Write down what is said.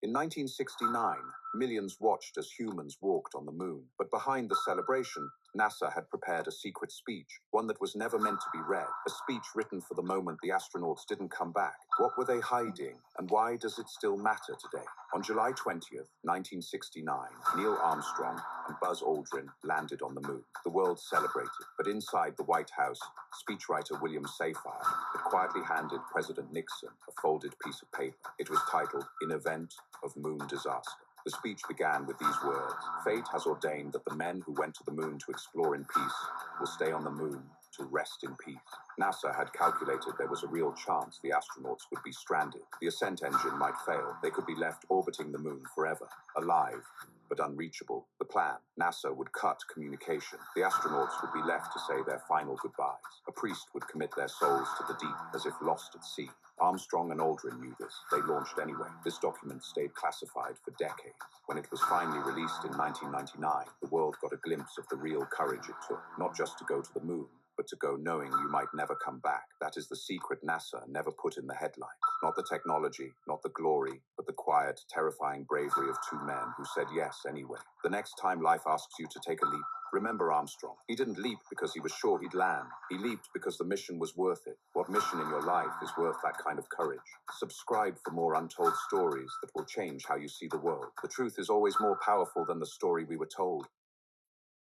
In 1969, millions watched as humans walked on the moon. But behind the celebration, NASA had prepared a secret speech, one that was never meant to be read, a speech written for the moment the astronauts didn't come back. What were they hiding, and why does it still matter today? On July 20th, 1969, Neil Armstrong and Buzz Aldrin landed on the moon. The world celebrated, but inside the White House, speechwriter William Safire had quietly handed President Nixon a folded piece of paper. It was titled, "In Event of Moon Disaster." The speech began with these words: "Fate has ordained that the men who went to the moon to explore in peace will stay on the moon to rest in peace." NASA had calculated there was a real chance the astronauts would be stranded. The ascent engine might fail. They could be left orbiting the moon forever, alive, but unreachable. The plan: NASA would cut communication. The astronauts would be left to say their final goodbyes. A priest would commit their souls to the deep, as if lost at sea. Armstrong and Aldrin knew this. They launched anyway. This document stayed classified for decades. When it was finally released in 1999, the world got a glimpse of the real courage it took, not just to go to the moon, but to go knowing you might never come back. That is the secret NASA never put in the headlines. Not the technology, not the glory, but the quiet, terrifying bravery of two men who said yes anyway. The next time life asks you to take a leap, remember Armstrong. He didn't leap because he was sure he'd land. He leaped because the mission was worth it. What mission in your life is worth that kind of courage? Subscribe for more untold stories that will change how you see the world. The truth is always more powerful than the story we were told.